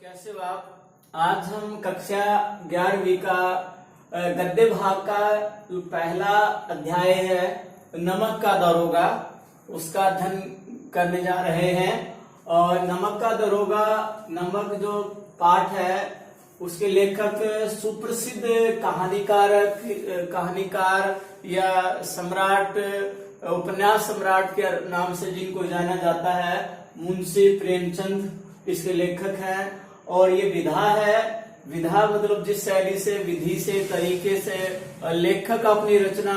कैसे हो आप? आज हम कक्षा 11वीं का गद्य भाग का जो पहला अध्याय है नमक का दरोगा, उसका अध्ययन करने जा रहे हैं। और नमक का दरोगा, नमक जो पाठ है उसके लेखक सुप्रसिद्ध कहानीकार या सम्राट, उपन्यास सम्राट के नाम से जिनको जाना जाता है, मुंशी प्रेमचंद इसके लेखक हैं। और ये विधा है, विधा मतलब जिस शैली से, विधि से, तरीके से लेखक अपनी रचना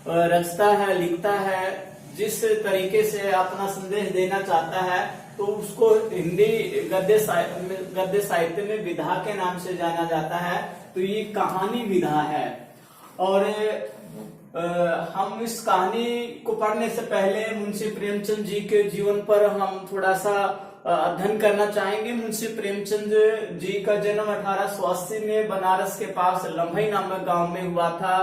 रचता है, लिखता है, जिस तरीके से अपना संदेश देना चाहता है, तो उसको हिंदी गद्य साहित्य में विधा के नाम से जाना जाता है। तो ये कहानी विधा है। और हम इस कहानी को पढ़ने से पहले मुंशी प्रेमचंद जी के जीवन पर हम थोड़ा सा अध्ययन करना चाहेंगे। मुंशी प्रेमचंद जी का जन्म 1880 में बनारस के पास लम्भई नामक गांव में हुआ था।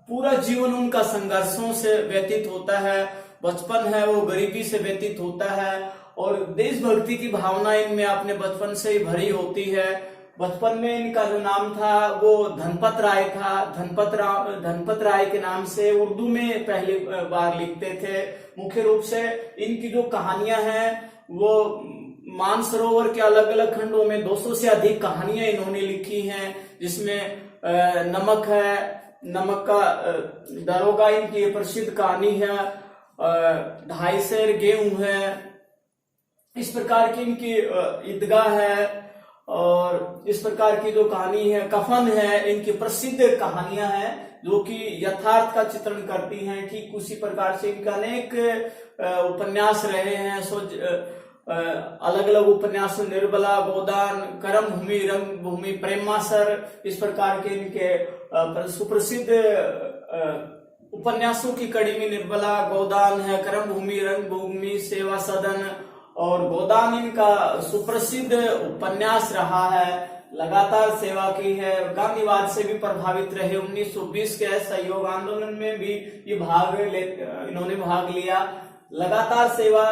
पूरा जीवन उनका संघर्षों से व्यतीत होता है। बचपन है वो गरीबी से व्यतीत होता है और देशभक्ति की भावना इनमें अपने बचपन से ही भरी होती है। बचपन में इनका जो नाम था वो धनपत राय था। धनपत राय के नाम से उर्दू में पहली बार लिखते थे। मुख्य रूप से इनकी जो कहानियां हैं वो मानसरोवर के अलग अलग खंडों में 200 से अधिक कहानियां इन्होंने लिखी हैं, जिसमें नमक है, नमक का दरोगा इनकी प्रसिद्ध कहानी है, 2.5 सेर गेहूं है, इस प्रकार की इनकी ईदगाह है। और इस प्रकार की जो कहानी है, कफन है, इनकी प्रसिद्ध कहानियां हैं जो कि यथार्थ का चित्रण करती हैं। ठीक उसी प्रकार से इनका अनेक उपन्यास रहे हैं। अलग अलग उपन्यास, निर्बला, गोदान, करम भूमि, रंग भूमि, प्रेमासर, इस प्रकार के इनके सुप्रसिद्ध उपन्यासों की कड़ी में निर्बला, गोदान है, करम भूमि, रंग भूमि, सेवा सदन और गोदान इनका सुप्रसिद्ध उपन्यास रहा है। लगातार सेवा की है, गांधीवाद से भी प्रभावित रहे। 1920 के सहयोग आंदोलन में भी इन्होंने भाग लिया। लगातार सेवा,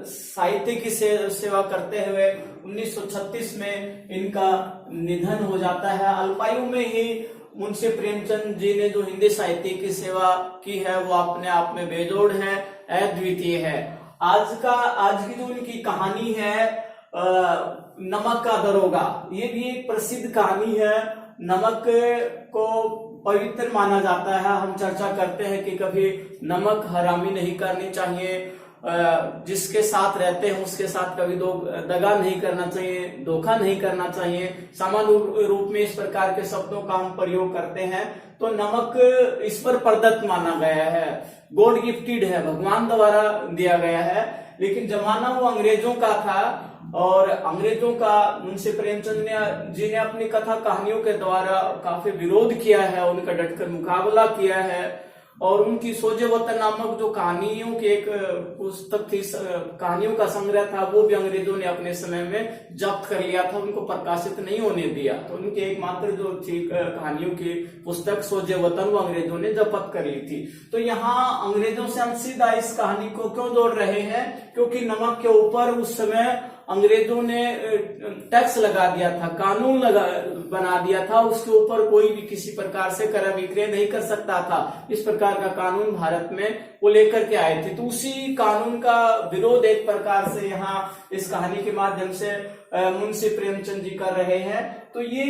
साहित्य की सेवा करते हुए 1936 में इनका निधन हो जाता है। अल्पायु में ही मुंशी प्रेमचंद जी ने जो हिंदी साहित्य की सेवा की है वो अपने आप में बेजोड़ है, अद्वितीय है। आज की जो इनकी कहानी है नमक का दरोगा, ये भी एक प्रसिद्ध कहानी है। नमक को पवित्र माना जाता है। हम चर्चा करते हैं कि कभी नमक हरामी नहीं करनी चाहिए, जिसके साथ रहते हैं उसके साथ कभी दगा नहीं करना चाहिए, धोखा नहीं करना चाहिए। सामान्य रूप में इस प्रकार के शब्दों का हम प्रयोग करते हैं। तो नमक ईश्वर प्रदत्त माना गया है, गॉड गिफ्टेड है, भगवान द्वारा दिया गया है। लेकिन जमाना वो अंग्रेजों का था और अंग्रेजों का मुंशी प्रेमचंद जी ने अपनी कथा कहानियों के द्वारा काफी विरोध किया है, उनका डटकर मुकाबला किया है। और उनकी सोजे वतन नामक जो कहानियों की एक पुस्तक थी, कहानियों का संग्रह था, वो भी अंग्रेजों ने अपने समय में जब्त कर लिया था, उनको प्रकाशित नहीं होने दिया। तो उनकी एकमात्र जो थी कहानियों की पुस्तक सोजे वतन, वो अंग्रेजों ने जब्त कर ली थी। तो यहाँ अंग्रेजों से हम सीधा इस कहानी को क्यों जोड़ रहे हैं? क्योंकि नमक के ऊपर उस समय अंग्रेजों ने टैक्स लगा दिया था, कानून बना दिया था। उसके ऊपर कोई भी किसी प्रकार से क्रय विक्रय नहीं कर सकता था। इस प्रकार का कानून भारत में वो लेकर के आए थे। तो उसी कानून का विरोध एक प्रकार से यहाँ इस कहानी के माध्यम से मुंशी प्रेमचंद जी कर रहे हैं। तो ये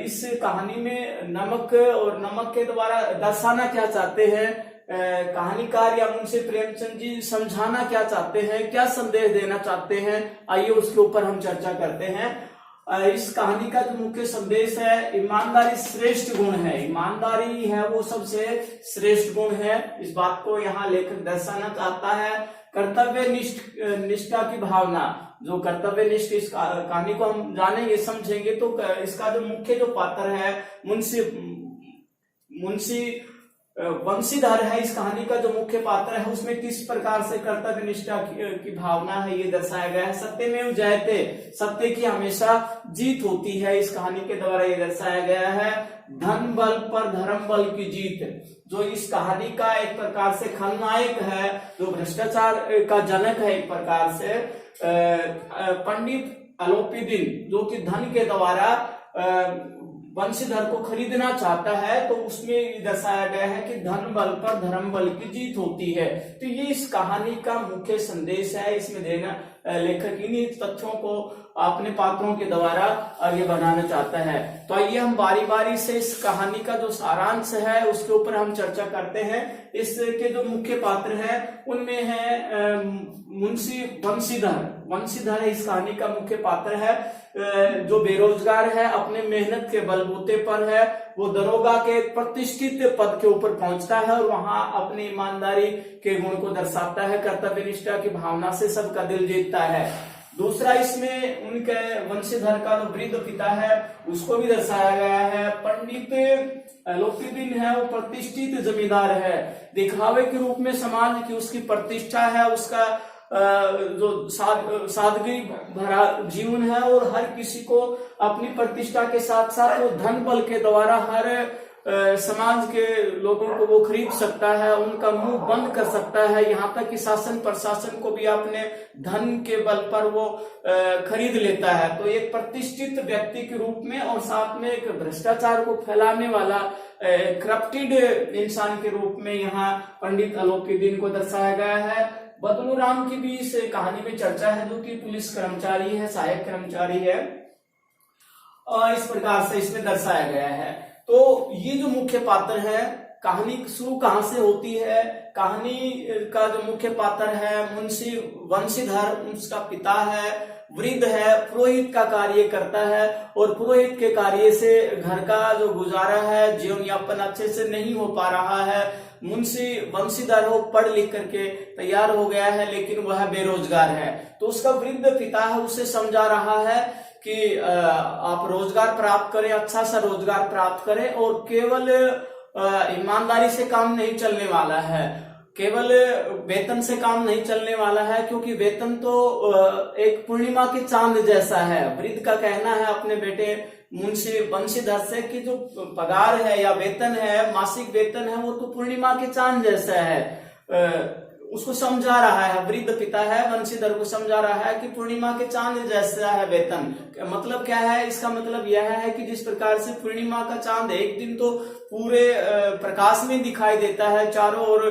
इस कहानी में नमक और नमक के द्वारा दर्शाना क्या चाहते हैं कहानीकार या मुंशी प्रेमचंद जी, समझाना क्या चाहते हैं, क्या संदेश देना चाहते हैं, आइए उसके ऊपर हम चर्चा करते हैं। इस कहानी का जो मुख्य संदेश है, ईमानदारी श्रेष्ठ गुण है। ईमानदारी है वो सबसे श्रेष्ठ गुण है। इस बात को यहाँ लेखक दर्शाना चाहता है। कर्तव्य निष्ठा की भावना, जो कर्तव्य निष्ठ, इस कहानी को हम जानेंगे, समझेंगे तो इसका जो मुख्य जो पात्र है मुंशी वंशीधर है। इस कहानी का जो मुख्य पात्र है उसमें किस प्रकार से कर्तव्य निष्ठा की भावना है ये दर्शाया गया है। सत्यमेव जयते, सत्य की हमेशा जीत होती है, इस कहानी के द्वारा ये दर्शाया गया है। धन बल पर धर्म बल की जीत, जो इस कहानी का एक प्रकार से खलनायक है, जो भ्रष्टाचार का जनक है एक प्रकार से, पंडित अलोपीदीन जो कि धन के द्वारा वंशीधर को खरीदना चाहता है, तो उसमें दर्शाया गया है कि धन बल पर धर्म बल की जीत होती है। तो ये इस कहानी का मुख्य संदेश है। इसमें देना लेखक इन्हीं तथ्यों को अपने पात्रों के द्वारा आगे बढ़ाना चाहता है। तो आइए हम बारी बारी से इस कहानी का जो सारांश है उसके ऊपर हम चर्चा करते हैं। इसके जो मुख्य पात्र हैं उनमें है मुंशी वंशीधर। वंशीधर इस कहानी का मुख्य पात्र है, जो बेरोजगार है, अपने मेहनत के बलबूते पर है, वो दरोगा के प्रतिष्ठित पद के ऊपर पहुंचता है और वहां अपनी ईमानदारी के गुण को दर्शाता है, कर्तव्य निष्ठा की भावना से सबका दिल जीतता है। दूसरा, इसमें उनके वंशीधर का जो वृद्ध पिता है उसको भी दर्शाया गया है। पंडित अलोपीदीन है, वो प्रतिष्ठित जमींदार है, दिखावे के रूप में समाज की उसकी प्रतिष्ठा है, उसका जो सादगी भरा जीवन है और हर किसी को अपनी प्रतिष्ठा के साथ साथ वो धन बल के द्वारा हर समाज के लोगों को वो खरीद सकता है, उनका मुंह बंद कर सकता है, यहाँ तक कि शासन प्रशासन को भी अपने धन के बल पर वो खरीद लेता है। तो एक प्रतिष्ठित व्यक्ति के रूप में और साथ में एक भ्रष्टाचार को फैलाने वाला करप्टेड इंसान के रूप में यहाँ पंडित अलोपीदीन को दर्शाया गया है। बदलू राम की भी इस कहानी में चर्चा है, जो कि पुलिस कर्मचारी है, सहायक कर्मचारी है, और इस प्रकार से इसमें दर्शाया गया है। तो ये जो मुख्य पात्र है, कहानी शुरू कहां से होती है? कहानी का जो मुख्य पात्र है मुंशी वंशीधर, उसका पिता है, वृद्ध है, पुरोहित का कार्य करता है और पुरोहित के कार्य से घर का जो गुजारा है, जीवन यापन अच्छे से नहीं हो पा रहा है। मुंशी वंशीधर हो पढ़ लिख करके तैयार हो गया है, लेकिन वह बेरोजगार है। तो उसका वृद्ध पिता है, उसे समझा रहा है कि आप रोजगार प्राप्त करें, अच्छा सा रोजगार प्राप्त करें, और केवल ईमानदारी से काम नहीं चलने वाला है, केवल वेतन से काम नहीं चलने वाला है, क्योंकि वेतन तो एक पूर्णिमा के चांद जैसा है। वृद्ध का कहना है अपने बेटे मुंशी वंशीधर से कि जो पगार है या वेतन है, मासिक वेतन है, वो तो पूर्णिमा के चांद जैसा है। उसको समझा रहा है, वृद्ध पिता है, वंशीधर को समझा रहा है कि पूर्णिमा के चांद जैसा है वेतन। मतलब क्या है? इसका मतलब यह है कि जिस प्रकार से पूर्णिमा का चांद एक दिन तो पूरे प्रकाश में दिखाई देता है, चारों ओर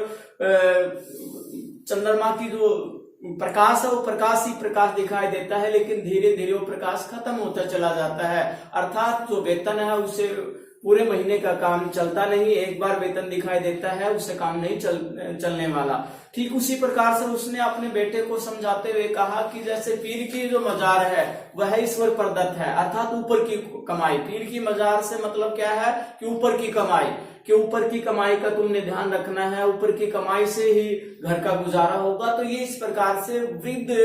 चंद्रमा की जो प्रकाश है वो प्रकाश ही प्रकाश दिखाई देता है, लेकिन धीरे धीरे वो प्रकाश खत्म होता चला जाता है। अर्थात जो वेतन है उसे पूरे महीने का काम चलता नहीं, एक बार वेतन दिखाई देता है, उससे काम नहीं चलने वाला। ठीक उसी प्रकार से उसने अपने बेटे को समझाते हुए कहा कि जैसे पीर की जो मजार है वह ईश्वर प्रदत्त है, अर्थात ऊपर की कमाई। पीर की मजार से मतलब क्या है कि ऊपर की कमाई, कि ऊपर की कमाई का तुमने ध्यान रखना है, ऊपर की कमाई से ही घर का गुजारा होगा। तो ये इस प्रकार से वृद्ध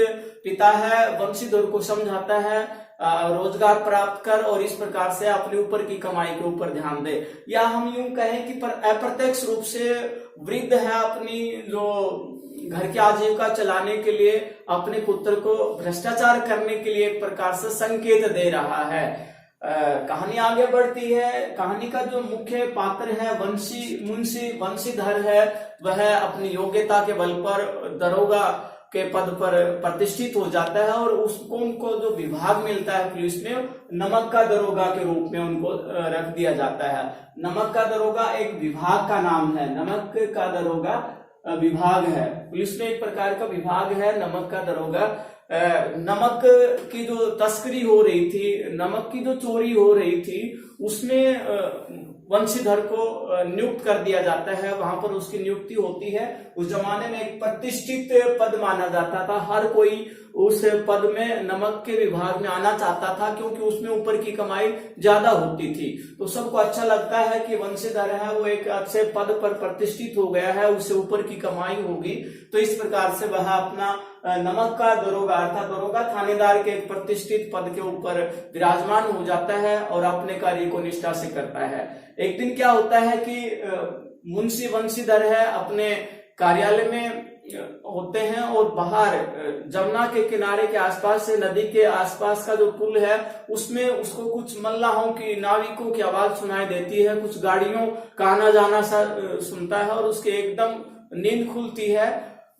पिता है वंशीधर को समझाता है रोजगार प्राप्त कर और इस प्रकार से अपने ऊपर की कमाई के ऊपर ध्यान दे। या हम यूं कहें कि अप्रत्यक्ष रूप से वृद्ध है अपनी जो घर की आजीविका चलाने के लिए अपने पुत्र को भ्रष्टाचार करने के लिए एक प्रकार से संकेत दे रहा है। कहानी आगे बढ़ती है। कहानी का जो मुख्य पात्र है मुंशी वंशीधर है, वह अपनी योग्यता के बल पर दरोगा के पद पर प्रतिष्ठित हो जाता है और उनको जो विभाग मिलता है पुलिस में, नमक का दरोगा के रूप में उनको रख दिया जाता है। नमक का दरोगा एक विभाग का नाम है, नमक का दरोगा विभाग है। पुलिस में एक प्रकार का विभाग है नमक का दरोगा। नमक की जो तस्करी हो रही थी, नमक की जो चोरी हो रही थी, उसमें वंशीधर को नियुक्त कर दिया जाता है, वहां पर उसकी नियुक्ति होती है। उस जमाने में एक प्रतिष्ठित पद माना जाता था, हर कोई उस पद में नमक के विभाग में आना चाहता था, क्योंकि उसमें ऊपर की कमाई ज्यादा होती थी। तो सबको अच्छा लगता है कि वंशीधर है वो एक अच्छे पद पर प्रतिष्ठित हो गया है, उससे ऊपर की कमाई होगी। तो इस प्रकार से वह अपना नमक का दरोगा अर्थात दरोगा थानेदार के एक प्रतिष्ठित पद के ऊपर विराजमान हो जाता है और अपने कार्य को निष्ठा से करता है। एक दिन क्या होता है कि मुंशी वंशीधर है अपने कार्यालय में होते हैं और बाहर जमुना के किनारे के आसपास से, नदी के आसपास का जो पुल है उसमें उसको कुछ मल्लाहों की, नाविकों की आवाज सुनाई देती है, कुछ गाड़ियों का आना जाना सा सुनता है और उसके एकदम नींद खुलती है।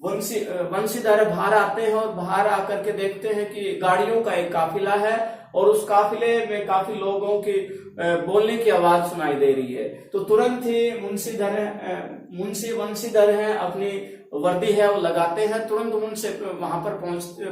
वंशीधर बाहर आते हैं और बाहर आकर के देखते हैं कि गाड़ियों का एक काफिला है और उस काफिले में काफी लोगों की बोलने की आवाज सुनाई दे रही है। तो तुरंत ही मुंशी वंशीधर हैं, अपनी वर्दी है वो लगाते हैं, तुरंत उनसे वहां पर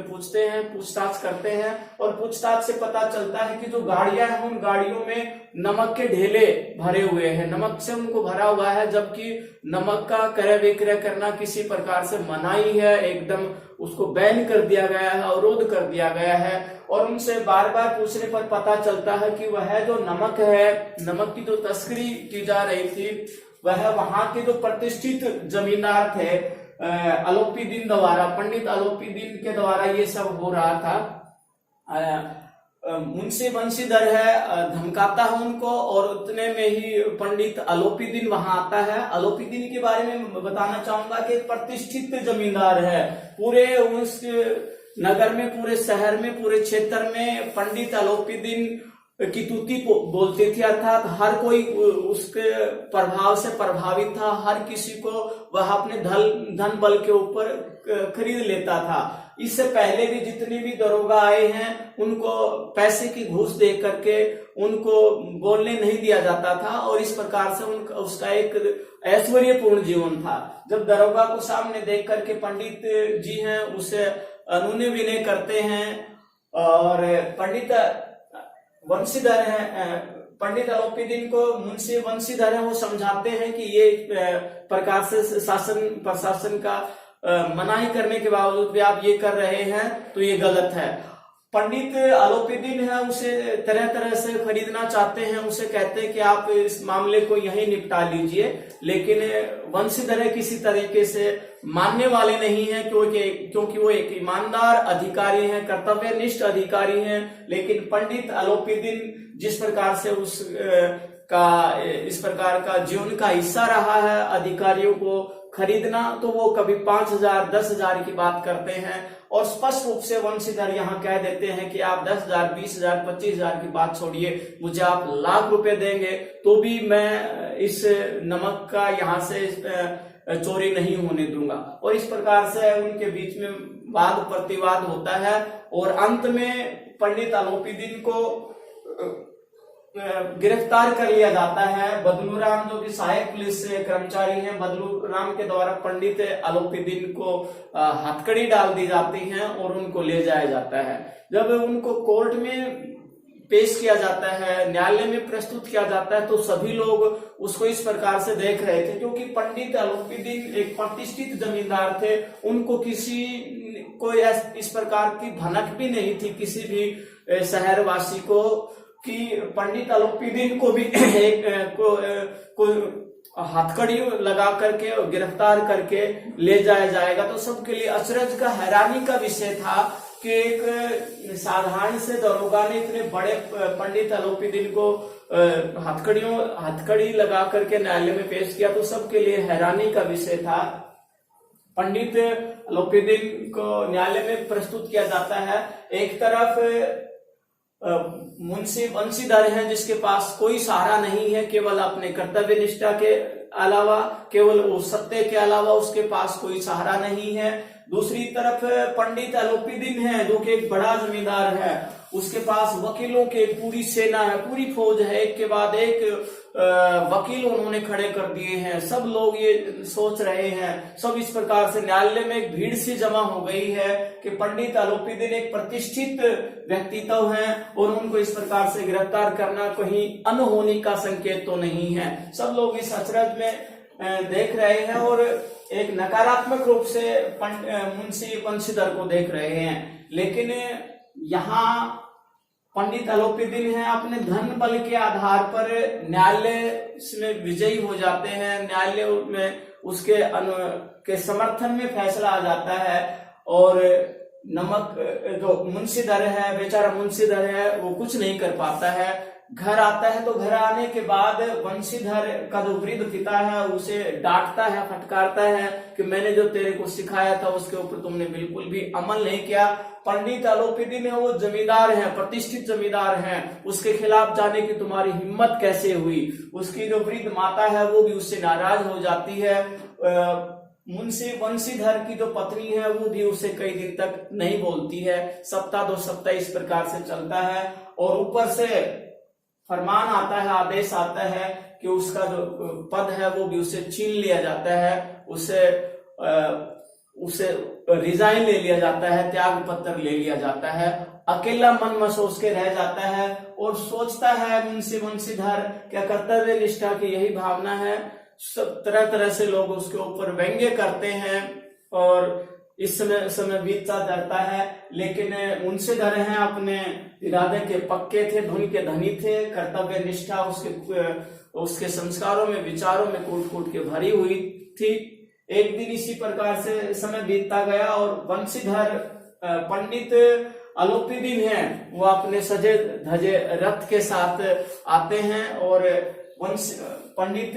पूछते हैं, पूछताछ करते हैं और पूछताछ से पता चलता है कि जो गाड़ियां हैं उन गाड़ियों में नमक के ढेले भरे हुए हैं, नमक से उनको भरा हुआ है, जबकि नमक का क्रय विक्रय करना किसी प्रकार से मनाही है, एकदम उसको बैन कर दिया गया है, अवरोध कर दिया गया है। और उनसे बार बार पूछने पर पता चलता है कि वह जो नमक है, नमक की जो तस्करी की जा रही थी, वह वहां के जो प्रतिष्ठित जमींदार थे अलोपीदीन द्वारा, पंडित अलोपीदीन के द्वारा ये सब हो रहा था। मुंशी वंशीधर है धमकाता है उनको और उतने में ही पंडित अलोपीदीन वहां आता है। अलोपीदीन के बारे में बताना चाहूंगा कि एक प्रतिष्ठित जमींदार है, पूरे उस नगर में, पूरे शहर में, पूरे क्षेत्र में पंडित अलोपीदीन की तूती बोलती थी, अर्थात हर कोई उसके प्रभाव से प्रभावित था, हर किसी को वह अपने धन बल के ऊपर खरीद लेता था। इससे पहले भी जितने भी दरोगा आए हैं उनको पैसे की घूस दे करके उनको बोलने नहीं दिया जाता था और इस प्रकार से उसका एक ऐश्वर्यपूर्ण जीवन था। जब दरोगा को सामने देख करके पंडित जी हैं उसे अनुनय विनय करते हैं और पंडित वंशीधर है, पंडित अलोपीदीन को मुंशी वंशीधर है वो समझाते हैं कि ये प्रकार से शासन प्रशासन का मनाही करने के बावजूद भी आप ये कर रहे हैं तो ये गलत है। पंडित अलोपीदीन है उसे तरह तरह से खरीदना चाहते हैं, उसे कहते हैं कि आप इस मामले को यहीं निपटा लीजिए, लेकिन वंशीधर किसी तरीके से मानने वाले नहीं है क्योंकि वो एक ईमानदार अधिकारी हैं, कर्तव्यनिष्ठ अधिकारी हैं। लेकिन पंडित अलोपीदीन जिस प्रकार से इस प्रकार का जीवन का हिस्सा रहा है अधिकारियों को खरीदना, तो वो कभी 5,000 10,000 की बात करते हैं और स्पष्ट रूप से वंशीधर यहाँ कह देते हैं कि आप 10,000 20,000 25,000 की बात छोड़िए, मुझे आप लाख रुपए देंगे तो भी मैं इस नमक का यहाँ से चोरी नहीं होने दूंगा। और इस प्रकार से उनके बीच में वाद प्रतिवाद होता है और अंत में पंडित अलोपीदीन को गिरफ्तार कर लिया जाता है। बदलूराम जो कि सहायक पुलिस कर्मचारी हैं, बदलूराम के द्वारा पंडित अलोपीदीन को हथकड़ी डाल दी जाती है और उनको ले जाया जाता है। जब उनको कोर्ट में पेश किया जाता है, न्यायालय में प्रस्तुत किया जाता है, तो सभी लोग उसको इस प्रकार से देख रहे थे क्योंकि पंडित अलोपीदीन एक प्रतिष्ठित जमींदार थे, उनको किसी को इस प्रकार की भनक भी नहीं थी किसी भी शहरवासी को कि पंडित अलोपीदीन को भी को हथकड़ी लगा करके और गिरफ्तार करके ले जाया जाएगा। तो सबके लिए अचरज का, हैरानी का विषय था कि एक साधारण से दरोगा ने इतने बड़े पंडित अलोपीदीन को हथकड़ी लगा करके न्यायालय में पेश किया, तो सबके लिए हैरानी का विषय था। पंडित अलोपीदीन को न्यायालय में प्रस्तुत किया जाता है। एक तरफ मुंशी वंशीधर हैं जिसके पास कोई सहारा नहीं है, केवल अपने कर्तव्य निष्ठा के अलावा, केवल उस सत्य के अलावा उसके पास कोई सहारा नहीं है। दूसरी तरफ पंडित अलोपीदीन है जो कि एक बड़ा जमींदार है, उसके पास वकीलों की पूरी सेना है, पूरी फौज है, एक के बाद एक वकील उन्होंने खड़े कर दिए हैं। सब लोग ये सोच रहे हैं, सब इस प्रकार से न्यायालय में एक भीड़ सी जमा हो गई है कि पंडित अलोपीदीन एक प्रतिष्ठित व्यक्तित्व हैं और उनको इस प्रकार से गिरफ्तार करना कहीं अनहोनी का संकेत तो नहीं है। सब लोग इस अचरज में देख रहे हैं और एक नकारात्मक रूप से मुंशी वंशीधर को देख रहे हैं। लेकिन यहाँ पंडित अलोपीदीन है अपने धन बल के आधार पर न्यायालय में विजयी हो जाते हैं, न्यायालय में उसके के समर्थन में फैसला आ जाता है और नमक जो मुंशीधर है, बेचारा मुंशीधर है, वो कुछ नहीं कर पाता है। घर आता है तो घर आने के बाद वंशीधर का जो वृद्ध पिता है उसे डांटता है, फटकारता है कि मैंने जो तेरे को सिखाया था उसके ऊपर तुमने बिल्कुल भी अमल नहीं किया। पंडित अलोपीदीन है वो जमींदार है, प्रतिष्ठित जमींदार हैं, उसके खिलाफ जाने की तुम्हारी हिम्मत कैसे हुई। उसकी जो वृद्ध माता है वो भी उससे नाराज हो जाती है। मुंशी बंशीधर की जो पत्नी है वो भी उसे कई दिन तक नहीं बोलती है, सप्ताह 2 सप्ताह इस प्रकार से चलता है। और ऊपर से फरमान आता है, आदेश आता है कि उसका जो पद है वो भी उसे छीन लिया जाता है, उसे रिजाइन ले लिया जाता है, त्याग पत्र ले लिया जाता है। अकेला मन मसोस के रह जाता है और सोचता है मुंशी बंशीधर क्या कर्तव्य निष्ठा की यही भावना है। सब तरह तरह से लोग उसके ऊपर व्यंग्य करते हैं और इस समय बीतता जाता है, लेकिन मुंशीधर हैं अपने इरादे के पक्के थे, धुन के धनी थे, कर्तव्य निष्ठा उसके संस्कारों में, विचारों में कूट कूट के भरी हुई थी। एक दिन इसी प्रकार से समय बीतता गया और बंशीधर पंडित अलोपीदीन है वो अपने सजे धजे रथ के साथ आते हैं और पंडित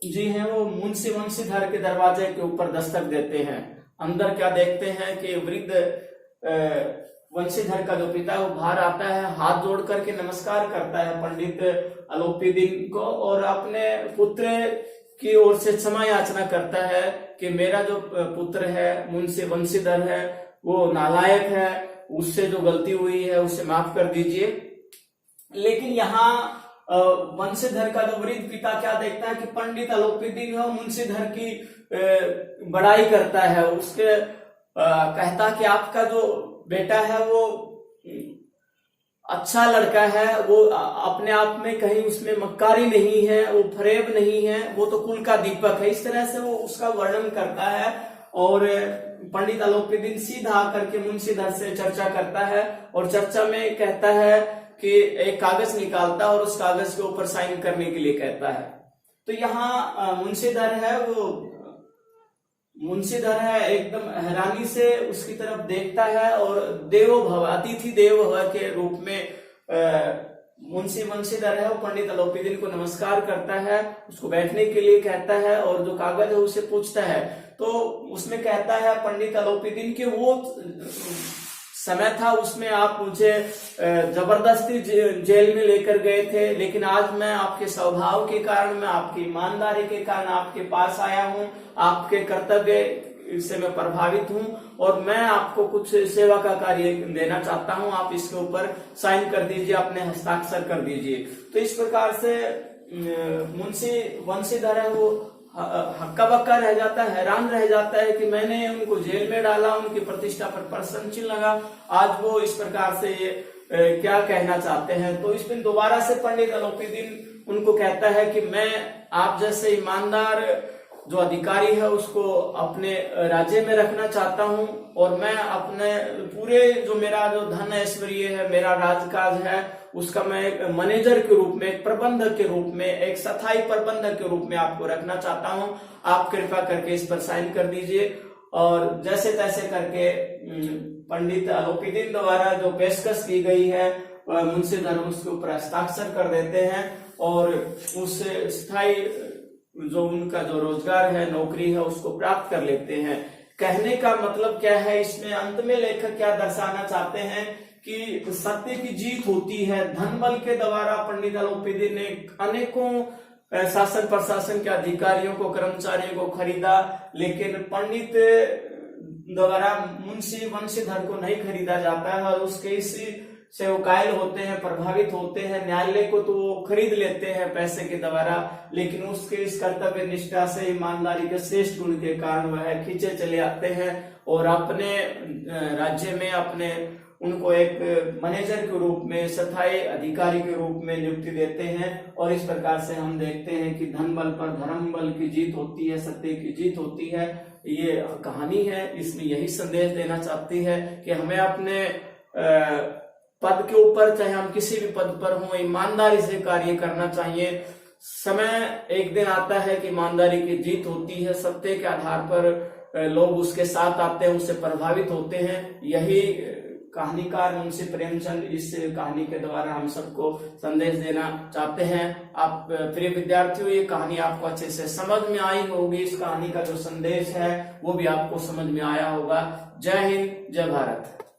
जी हैं वो मुंशी बंशीधर के दरवाजे के ऊपर दस्तक देते हैं। अंदर क्या देखते हैं कि वृद्ध बंशीधर का जो पिता है वो बाहर आता है, हाथ जोड़ करके नमस्कार करता है पंडित अलोपीदीन को और अपने पुत्र की ओर से क्षमा याचना करता है कि मेरा जो पुत्र है मुंशी बंशीधर है वो नालायक है, उससे जो गलती हुई है उसे माफ कर दीजिए। लेकिन यहाँ बंशीधर का जो वृद्ध पिता क्या देखता है कि पंडित अलोपीदीन है मुंशीधर की बड़ाई करता है, उसके कहता कि आपका जो बेटा है वो अच्छा लड़का है, वो अपने आप में कहीं उसमें मक्कारी नहीं है, वो फरेब नहीं है, वो तो कुल का दीपक है। इस तरह से वो उसका वर्णन करता है और पंडित अलोपीदीन सीधा आकर के मुंशीधर से चर्चा करता है और चर्चा में कहता है कि एक कागज निकालता है और उस कागज के ऊपर साइन करने के लिए कहता है। तो यहाँ मुंशीधर है एकदम हैरानी से उसकी तरफ देखता है और देवो भव, अतिथि देव भव के रूप में मुंशी बंशीधर है वो पंडित अलोपीदीन को नमस्कार करता है, उसको बैठने के लिए कहता है और जो कागज है उसे पूछता है। तो उसमें कहता है पंडित अलोपीदीन के वो समय था उसमें आप मुझे जबरदस्ती जेल में लेकर गए थे, लेकिन आज मैं आपके स्वभाव के कारण, मैं आपकी ईमानदारी के कारण आपके पास आया हूँ, आपके कर्तव्य से मैं प्रभावित हूँ और मैं आपको कुछ सेवा का कार्य देना चाहता हूँ, आप इसके ऊपर साइन कर दीजिए, अपने हस्ताक्षर कर दीजिए। तो इस प्रकार से मुंशी बंशीधर है वो हक्का बक्का रह जाता है, हैरान रह जाता है कि मैंने उनको जेल में डाला, उनकी प्रतिष्ठा पर प्रश्न चिन्ह लगा, आज वो इस प्रकार से क्या कहना चाहते हैं। तो इसमें दोबारा से पंडित अलोपीदीन उनको कहता है कि मैं आप जैसे ईमानदार जो अधिकारी है उसको अपने राज्य में रखना चाहता हूं और मैं अपने पूरे जो मेरा जो धन ऐश्वर्य है, मेरा राजकाज है, उसका मैं एक मैनेजर के रूप में, एक प्रबंधक के रूप में, एक स्थायी प्रबंधक के रूप में आपको रखना चाहता हूं, आप कृपा करके इस पर साइन कर दीजिए। और जैसे तैसे करके पंडित अलोपीदीन द्वारा जो पेशकश की गई है मुंशीधर उसके ऊपर हस्ताक्षर कर देते हैं और उस स्थायी जो उनका जो रोजगार है, नौकरी है, उसको प्राप्त कर लेते हैं। कहने का मतलब क्या है, इसमें अंत में लेखक क्या दर्शाना चाहते हैं कि सत्य की जीत होती है। धन बल के द्वारा पंडित अलोपीदीन ने अनेकों शासन प्रशासन के अधिकारियों को, कर्मचारियों को खरीदा, लेकिन पंडित द्वारा मुंशी बंशीधर को नहीं खरीदा जाता है और उसके इसी से वो कायल होते हैं, प्रभावित होते हैं। न्यायालय को तो वो खरीद लेते हैं पैसे के द्वारा, लेकिन उसके इस कर्तव्य निष्ठा से, ईमानदारी के श्रेष्ठ गुण के कारण वह खींचे चले आते हैं और अपने राज्य में अपने उनको एक मैनेजर के रूप में, स्थायी अधिकारी के रूप में नियुक्ति देते हैं। और इस प्रकार से हम देखते हैं कि धन बल पर धर्म बल की जीत होती है, सत्य की जीत होती है। ये कहानी है, इसमें यही संदेश देना चाहती है कि हमें अपने पद के ऊपर, चाहे हम किसी भी पद पर हों, ईमानदारी से कार्य करना चाहिए। समय एक दिन आता है कि ईमानदारी की जीत होती है, सत्य के आधार पर लोग उसके साथ आते हैं, उससे प्रभावित होते हैं। यही कहानीकार मुंशी प्रेमचंद इस कहानी के द्वारा हम सबको संदेश देना चाहते हैं। आप प्रिय विद्यार्थियों, ये कहानी आपको अच्छे से समझ में आई होगी, इस कहानी का जो संदेश है वो भी आपको समझ में आया होगा। जय हिंद, जय भारत।